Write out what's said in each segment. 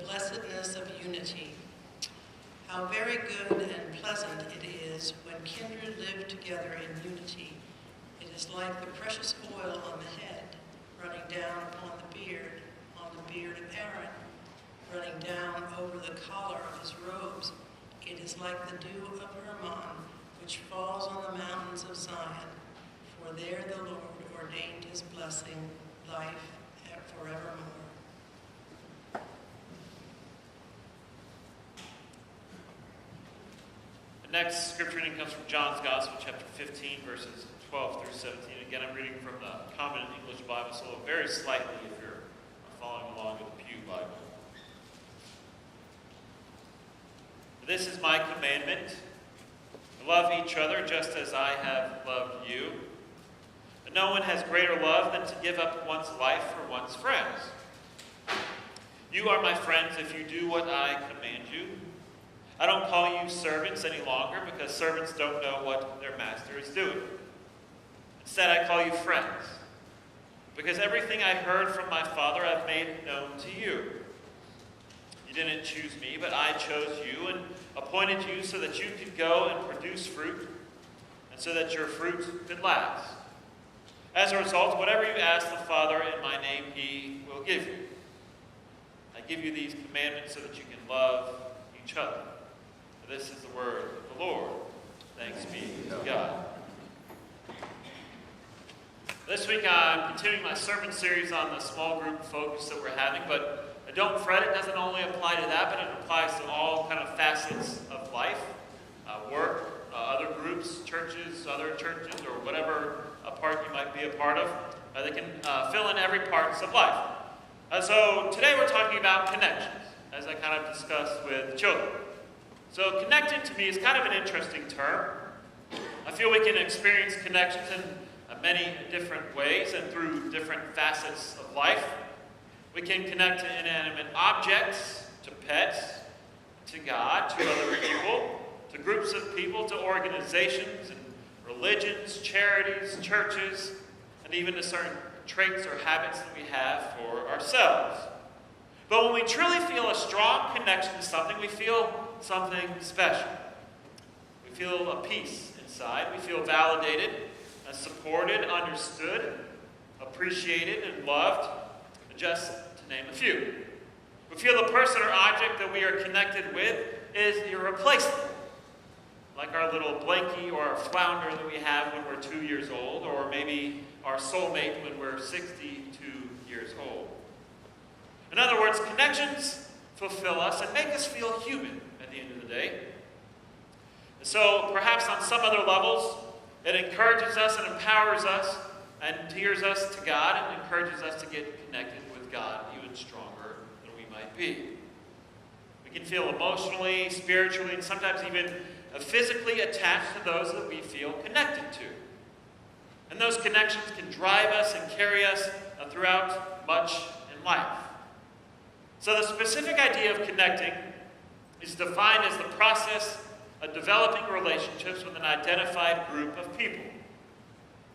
blessedness of unity. How very good and pleasant it is when kindred live together in unity. It is like the precious oil on the head, running down upon the beard of Aaron, running down over the collar of his robes. It is like the dew of Hermon, which falls on the mountains of Zion. For there the Lord ordained his blessing, life forevermore. The next scripture reading comes from John's Gospel, chapter 15, verses 12 through 17. Again, I'm reading from the Common English Bible, so very slightly if you're following along with the Pew Bible. This is my commandment: love each other just as I have loved you. And no one has greater love than to give up one's life for one's friends. You are my friends if you do what I command you. I don't call you servants any longer, because servants don't know what their master is doing. Instead, I call you friends, because everything I heard from my Father I've made known to you. You didn't choose me, but I chose you and appointed you so that you could go and produce fruit, and so that your fruit could last. As a result, whatever you ask the Father in my name, he will give you. I give you these commandments so that you can love each other. For this is the word of the Lord. Thanks be to God. This week I'm continuing my sermon series on the small group focus that we're having, but don't fret, it doesn't only apply to that, but it applies to all kind of facets of life, work, other groups, churches, other churches, or whatever part you might be a part of. They can fill in every parts of life. So today we're talking about connections, as I kind of discussed with children. So connecting to me is kind of an interesting term. I feel we can experience connections in many different ways and through different facets of life. We can connect to inanimate objects, to pets, to God, to other people, to groups of people, to organizations and religions, charities, churches, and even to certain traits or habits that we have for ourselves. But when we truly feel a strong connection to something, we feel something special. We feel a peace inside. We feel validated, supported, understood, appreciated, and loved, just to name a few. We feel the person or object that we are connected with is irreplaceable, like our little blankie or our flounder that we have when we're 2 years old, or maybe our soulmate when we're 62 years old. In other words, connections fulfill us and make us feel human at the end of the day. And so perhaps on some other levels, it encourages us and empowers us and endears us to God and encourages us to get connected with God even stronger than we might be. We can feel emotionally, spiritually, and sometimes even physically attached to those that we feel connected to. And those connections can drive us and carry us throughout much in life. So the specific idea of connecting is defined as the process of developing relationships with an identified group of people.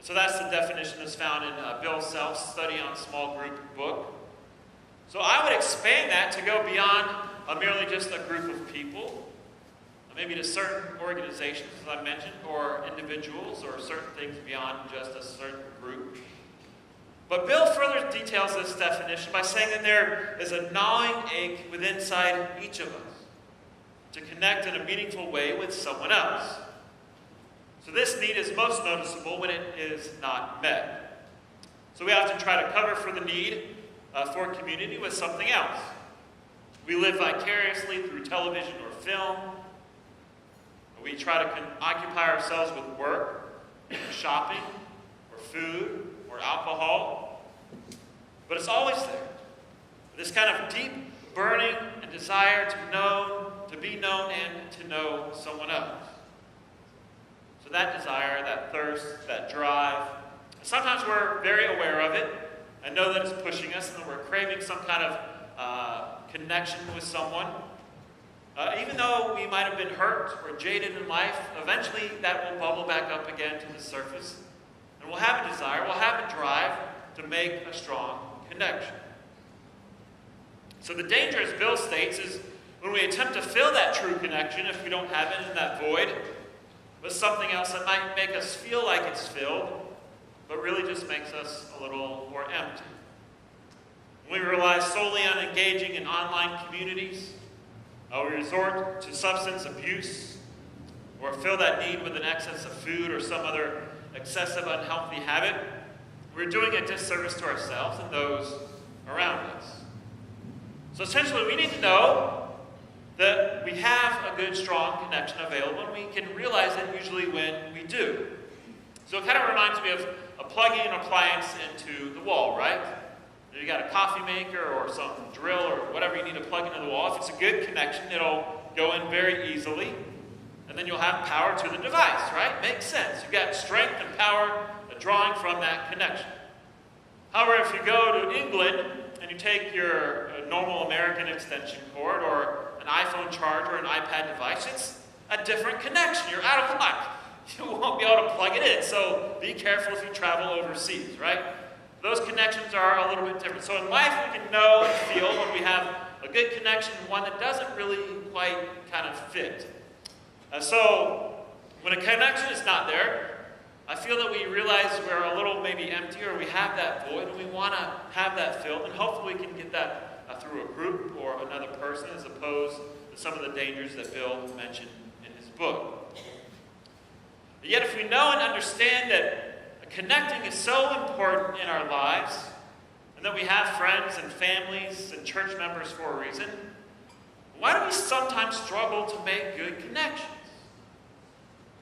So that's the definition that's found in Bill Self's Study on Small Group book. So I would expand that to go beyond merely just a group of people, maybe to certain organizations, as I mentioned, or individuals, or certain things beyond just a certain group. But Bill further details this definition by saying that there is a gnawing ache within inside each of us to connect in a meaningful way with someone else. So this need is most noticeable when it is not met. So we often try to cover for the need for community with something else. We live vicariously through television or film. We try to occupy ourselves with work, or shopping, or food, or alcohol. But it's always there. This kind of deep burning and desire to be known and to know someone else. So that desire, that thirst, that drive, sometimes we're very aware of it and know that it's pushing us and that we're craving some kind of connection with someone. Even though we might have been hurt or jaded in life, eventually that will bubble back up again to the surface. And we'll have a desire, we'll have a drive to make a strong connection. So the danger, as Bill states, is when we attempt to fill that true connection, if we don't have it in that void, with something else that might make us feel like it's filled, but really just makes us a little more empty. When we rely solely on engaging in online communities, we resort to substance abuse, or fill that need with an excess of food or some other excessive unhealthy habit, we're doing a disservice to ourselves and those around us. So essentially, we need to know that we have a good, strong connection available, and we can realize it usually when we do. So it kind of reminds me of plugging an appliance into the wall, right? You got a coffee maker or some drill or whatever you need to plug into the wall. If it's a good connection, it'll go in very easily, and then you'll have power to the device, right? Makes sense. You've got strength and power drawing from that connection. However, if you go to England and you take your normal American extension cord or an iPhone charger or an iPad device, it's a different connection. You're out of luck. You won't be able to plug it in, so be careful if you travel overseas, right? Those connections are a little bit different. So in life, we can know and feel when we have a good connection and one that doesn't really quite kind of fit. So when a connection is not there, I feel that we realize we're a little maybe empty, or we have that void, and we want to have that filled, and hopefully we can get that through a group or another person, as opposed to some of the dangers that Bill mentioned in his book. But yet, if we know and understand that connecting is so important in our lives, and that we have friends and families and church members for a reason, why do we sometimes struggle to make good connections?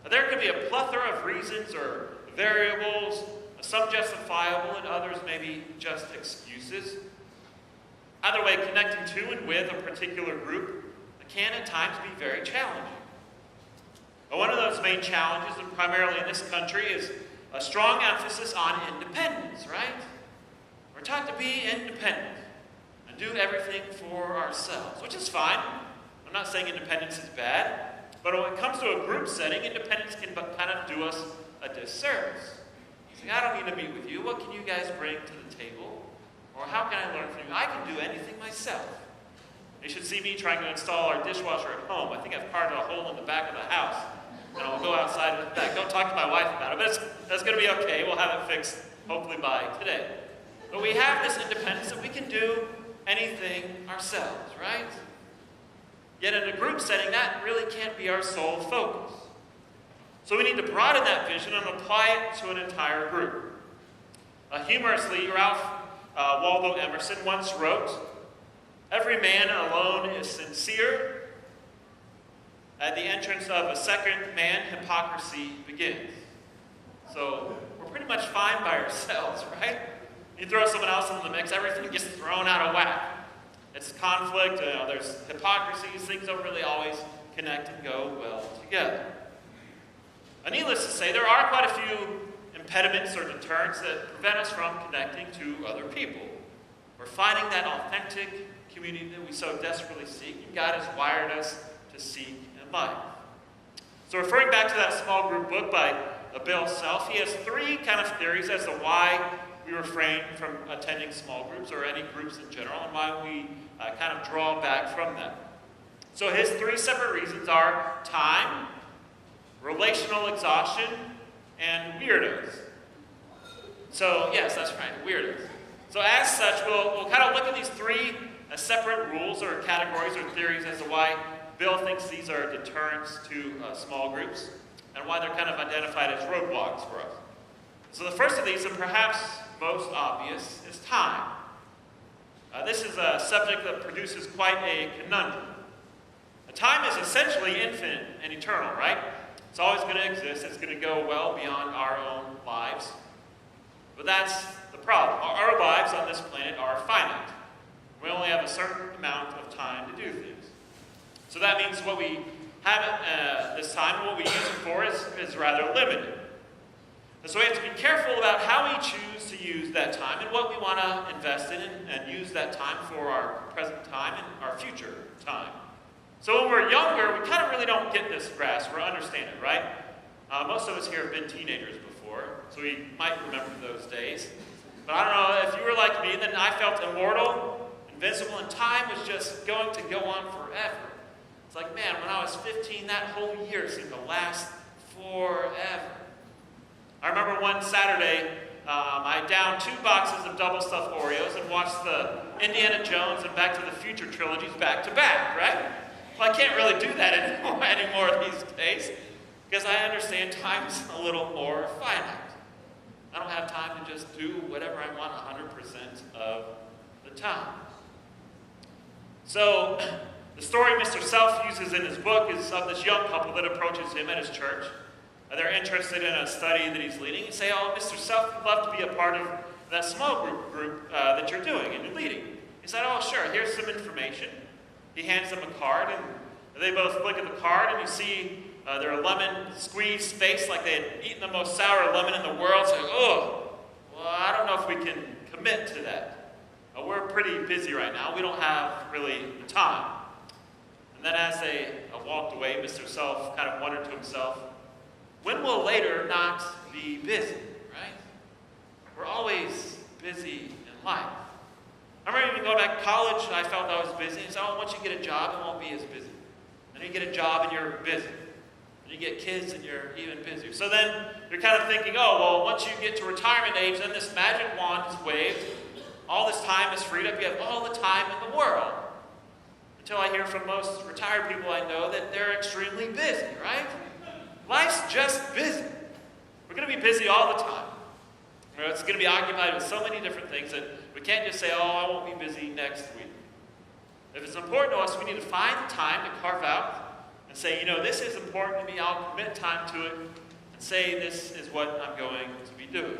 There could be a plethora of reasons or variables, some justifiable and others maybe just excuses. Either way, connecting to and with a particular group can at times be very challenging. But one of those main challenges, and primarily in this country, is a strong emphasis on independence, right? We're taught to be independent and do everything for ourselves, which is fine. I'm not saying independence is bad. But when it comes to a group setting, independence can kind of do us a disservice. Saying, I don't need to meet with you. What can you guys bring to the table? Or how can I learn from you? I can do anything myself. You should see me trying to install our dishwasher at home. I think I've carved a hole in the back of the house. And I'll go outside and back. Don't talk to my wife about it, but that's going to be okay. We'll have it fixed, hopefully, by today. But we have this independence that we can do anything ourselves, right? Yet in a group setting, that really can't be our sole focus. So we need to broaden that vision and apply it to an entire group. Humorously, Ralph Waldo Emerson once wrote, "Every man alone is sincere. At the entrance of a second man, hypocrisy begins." So we're pretty much fine by ourselves, right? You throw someone else into the mix, everything gets thrown out of whack. It's conflict, there's hypocrisies, things don't really always connect and go well together. Needless to say, there are quite a few impediments or deterrents that prevent us from connecting to other people. We're finding that authentic community that we so desperately seek, and God has wired us to seek in life. So referring back to that small group book by Bill Self, he has three kind of theories as to why we refrain from attending small groups or any groups in general, and why we kind of draw back from them. So his three separate reasons are time, relational exhaustion, and weirdos. So yes, that's right, weirdos. So as such, we'll kind of look at these three separate rules or categories or theories as to why Bill thinks these are deterrents to small groups, and why they're kind of identified as roadblocks for us. So the first of these, and perhaps most obvious, is time. This is a subject that produces quite a conundrum. Time is essentially infinite and eternal, right? It's always going to exist. It's going to go well beyond our own lives. But that's the problem. Our lives on this planet are finite. We only have a certain amount of time to do things. So that means what we have this time and what we use it for is rather limited. And so we have to be careful about how we choose to use that time and what we want to invest in and use that time for our present time and our future time. So when we're younger, we kind of really don't get this grasp or understand it, right? Most of us here have been teenagers before, so we might remember those days. But I don't know, if you were like me, then I felt immortal, invincible, and time was just going to go on forever. It's like, man, when I was 15, that whole year seemed to last forever. I remember one Saturday, I downed 2 boxes of double stuffed Oreos and watched the Indiana Jones and Back to the Future trilogies back to back, right? Well, I can't really do that anymore these days because I understand time's a little more finite. I don't have time to just do whatever I want 100% of the time. So, the story Mr. Self uses in his book is of this young couple that approaches him at his church. They're interested in a study that he's leading and say, oh, Mr. Self, we'd love to be a part of that small group that you're doing and you're leading. He said, oh, sure, here's some information. He hands them a card, and they both look at the card, and you see their lemon squeezed face like they had eaten the most sour lemon in the world. So, oh, well, I don't know if we can commit to that. We're pretty busy right now. We don't have really the time. And then as they walked away, Mr. Self kind of wondered to himself, when will later not be busy, right? We're always busy in life. I remember even going back to college, I felt I was busy. And so, oh, once you get a job, it won't be as busy. Then you get a job and you're busy. Then you get kids and you're even busier. So then you're kind of thinking, oh, well, once you get to retirement age, then this magic wand is waved. All this time is freed up. You have all the time in the world. Until I hear from most retired people I know that they're extremely busy, right? Life's just busy. We're going to be busy all the time. It's going to be occupied with so many different things that we can't just say, oh, I won't be busy next week. If it's important to us, we need to find the time to carve out and say, you know, this is important to me. I'll commit time to it and say this is what I'm going to be doing.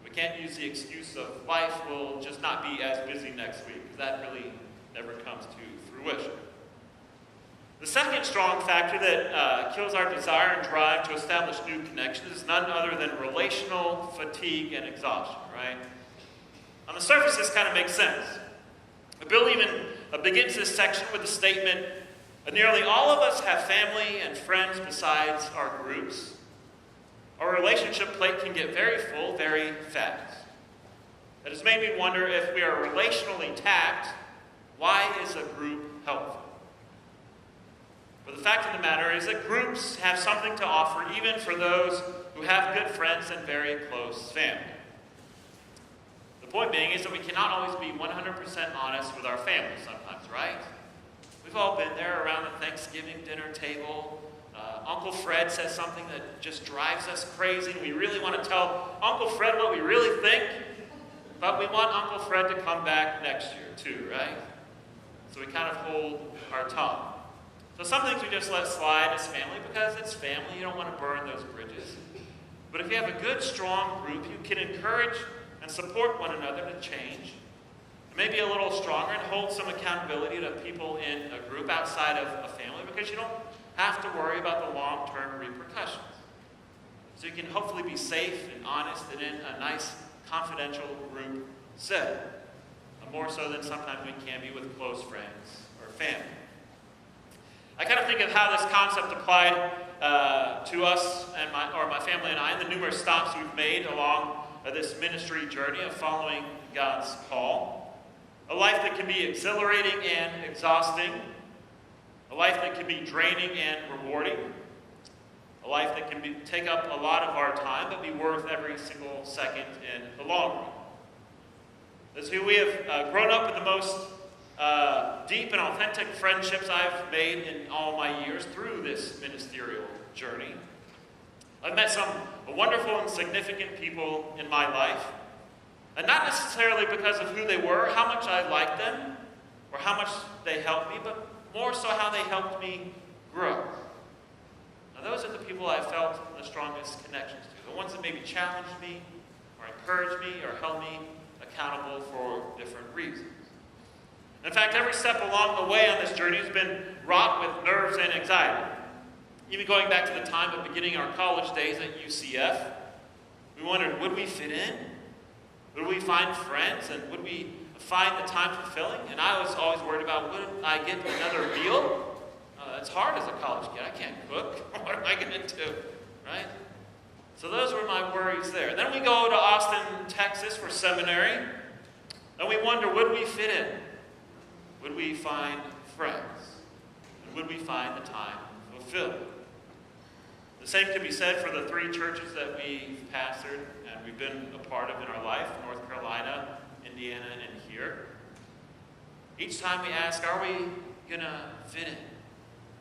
We can't use the excuse of life will just not be as busy next week, because that really never comes to fruition. The second strong factor that kills our desire and drive to establish new connections is none other than relational fatigue and exhaustion, right? On the surface, this kind of makes sense. Bill even begins this section with the statement, nearly all of us have family and friends besides our groups. Our relationship plate can get very full very fast. That has made me wonder, if we are relationally tapped, why is a group helpful? But the fact of the matter is that groups have something to offer even for those who have good friends and very close family. The point being is that we cannot always be 100% honest with our family sometimes, right? We've all been there around the Thanksgiving dinner table. Uncle Fred says something that just drives us crazy, and we really want to tell Uncle Fred what we really think, but we want Uncle Fred to come back next year too, right? So we kind of hold our tongue. So some things we just let slide as family because it's family. You don't want to burn those bridges. But if you have a good, strong group, you can encourage and support one another to change. Maybe a little stronger and hold some accountability to people in a group outside of a family, because you don't have to worry about the long-term repercussions. So you can hopefully be safe and honest and in a nice, confidential group setting. More so than sometimes we can be with close friends or family. I kind of think of how this concept applied to us and my family and I in the numerous stops we've made along this ministry journey of following God's call. A life that can be exhilarating and exhausting. A life that can be draining and rewarding. A life that can take up a lot of our time but be worth every single second in the long run. As we have grown up with the most deep and authentic friendships I've made in all my years through this ministerial journey. I've met some wonderful and significant people in my life, and not necessarily because of who they were, how much I liked them, or how much they helped me, but more so how they helped me grow. Now those are the people I felt the strongest connections to, the ones that maybe challenged me, or encouraged me, or held me accountable for different reasons. In fact, every step along the way on this journey has been wrought with nerves and anxiety. Even going back to the time of beginning our college days at UCF, we wondered, would we fit in? Would we find friends? And would we find the time fulfilling? And I was always worried about, would I get another meal? It's hard as a college kid. I can't cook. What am I going to do? Right? So those were my worries there. Then we go to Austin, Texas for seminary. Then we wonder, would we fit in? Would we find friends? And would we find the time fulfilled? The same could be said for the 3 churches that we've pastored and we've been a part of in our life, North Carolina, Indiana, and here. Each time we ask, are we going to fit in?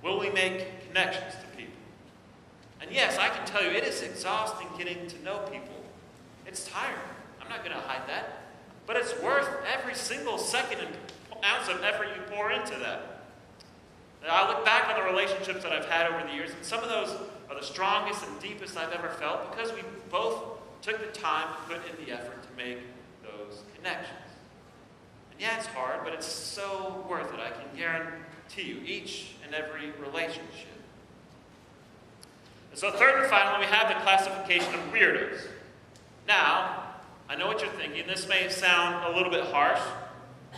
Will we make connections to people? And yes, I can tell you, it is exhausting getting to know people. It's tiring. I'm not going to hide that. But it's worth every single second and ounce of effort you pour into that. And I look back on the relationships that I've had over the years, and some of those are the strongest and deepest I've ever felt because we both took the time to put in the effort to make those connections. And yeah, it's hard, but it's so worth it. I can guarantee you, each and every relationship. And so third and finally, we have the classification of weirdos. Now, I know what you're thinking. This may sound a little bit harsh,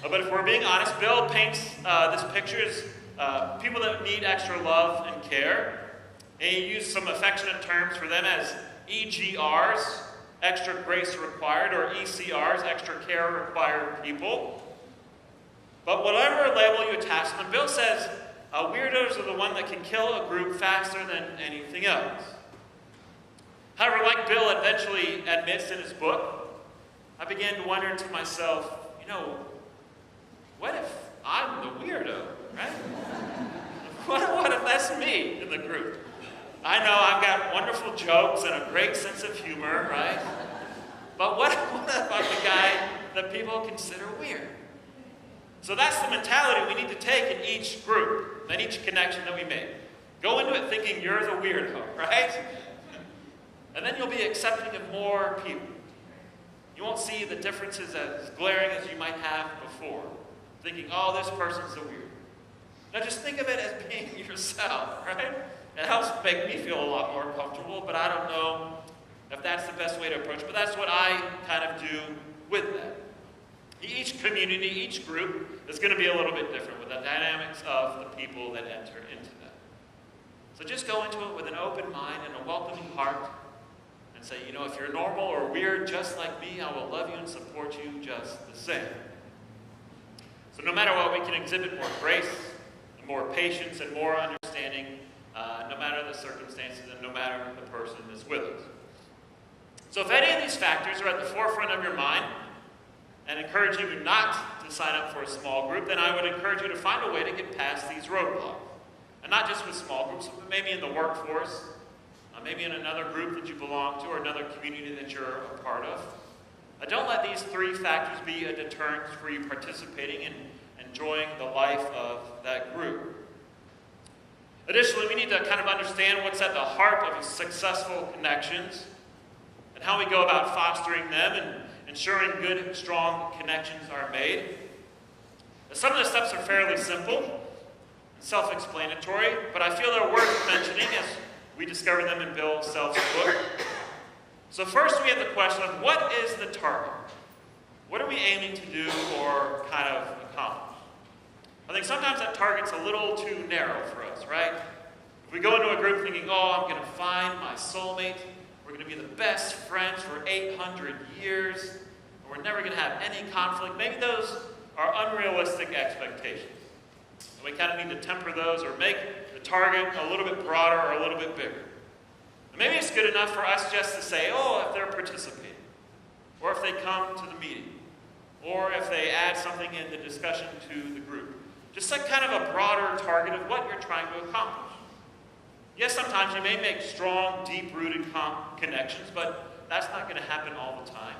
but if we're being honest, Bill paints this picture as people that need extra love and care. And he used some affectionate terms for them as EGRs, extra grace required, or ECRs, extra care required people. But whatever label you attach to them, Bill says weirdos are the one that can kill a group faster than anything else. However, like Bill eventually admits in his book, I began to wonder to myself, what if I'm the weirdo, right? What if that's me in the group? I know I've got wonderful jokes and a great sense of humor, right? But what if I'm the guy that people consider weird? So that's the mentality we need to take in each group, in each connection that we make. Go into it thinking you're the weirdo, right? And then you'll be accepting of more people. You won't see the differences as glaring as you might have before, thinking, oh, this person's the weird. Now just think of it as being yourself, right? It helps make me feel a lot more comfortable, but I don't know if that's the best way to approach it. But that's what I kind of do with that. Each community, each group is going to be a little bit different with the dynamics of the people that enter into that. So just go into it with an open mind and a welcoming heart and say, if you're normal or weird just like me, I will love you and support you just the same. So no matter what, we can exhibit more grace, and more patience, and more understanding, no matter the circumstances and no matter the person is with us. So if any of these factors are at the forefront of your mind and encouraging you not to sign up for a small group, then I would encourage you to find a way to get past these roadblocks. And not just with small groups, but maybe in the workforce, maybe in another group that you belong to or another community that you're a part of. Don't let these 3 factors be a deterrent for you participating and enjoying the life of that group. Additionally, we need to kind of understand what's at the heart of successful connections and how we go about fostering them and ensuring good, strong connections are made. Now, some of the steps are fairly simple and self-explanatory, but I feel they're worth mentioning as we discover them in Bill Self's book. So first we have the question of what is the target? What are we aiming to do or kind of accomplish? I think sometimes that target's a little too narrow for us, right? If we go into a group thinking, I'm going to find my soulmate, we're going to be the best friends for 800 years, and we're never going to have any conflict, maybe those are unrealistic expectations. And we kind of need to temper those or make the target a little bit broader or a little bit bigger. And maybe it's good enough for us just to say, if they're participating, or if they come to the meeting, or if they add something in the discussion to the group. Just like kind of a broader target of what you're trying to accomplish. Yes, sometimes you may make strong, deep-rooted connections, but that's not going to happen all the time.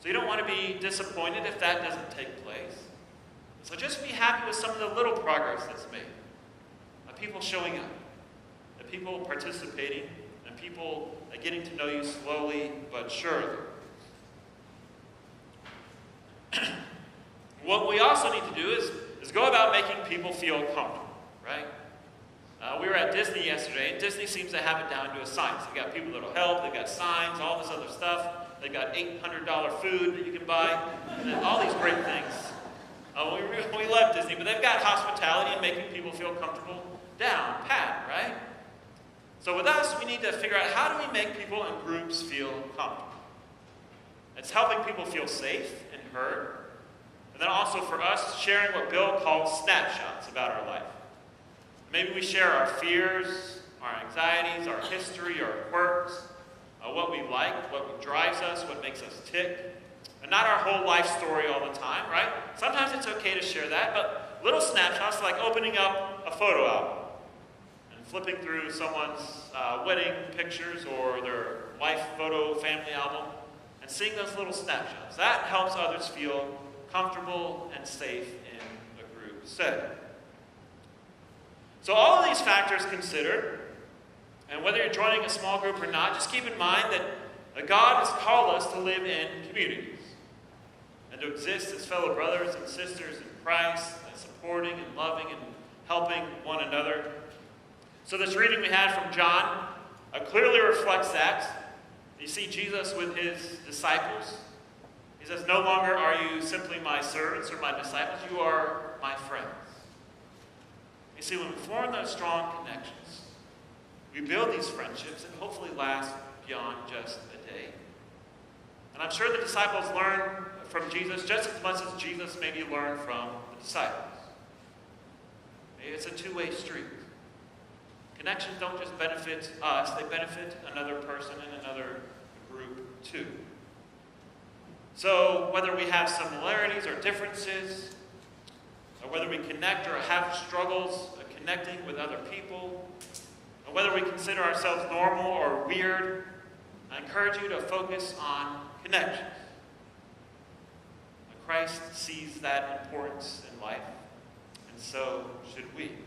So you don't want to be disappointed if that doesn't take place. So just be happy with some of the little progress that's made. People showing up, the people participating, and people getting to know you slowly but surely. What we also need to do is go about making people feel comfortable, right? We were at Disney yesterday, and Disney seems to have it down to a science. They've got people that'll help, they've got signs, all this other stuff. They've got $800 food that you can buy, and all these great things. We love Disney, but they've got hospitality and making people feel comfortable down, pat, right? So with us, we need to figure out how do we make people in groups feel comfortable. It's helping people feel safe and heard. And then also for us, sharing what Bill calls snapshots about our life. Maybe we share our fears, our anxieties, our history, our quirks, what we like, what drives us, what makes us tick. And not our whole life story all the time, right? Sometimes it's okay to share that, but little snapshots like opening up a photo album and flipping through someone's wedding pictures or their life photo family album and seeing those little snapshots. That helps others feel comfortable and safe in a group setting. So all of these factors considered, and whether you're joining a small group or not, just keep in mind that God has called us to live in communities and to exist as fellow brothers and sisters in Christ, and supporting and loving and helping one another. So this reading we had from John clearly reflects that. You see Jesus with his disciples. He says, "No longer are you simply my servants or my disciples, you are my friends." You see, when we form those strong connections, we build these friendships and hopefully last beyond just a day. And I'm sure the disciples learned from Jesus just as much as Jesus maybe learned from the disciples. Maybe it's a two-way street. Connections don't just benefit us, they benefit another person and another group too. So whether we have similarities or differences, or whether we connect or have struggles connecting with other people, or whether we consider ourselves normal or weird, I encourage you to focus on connections. Christ sees that importance in life, and so should we.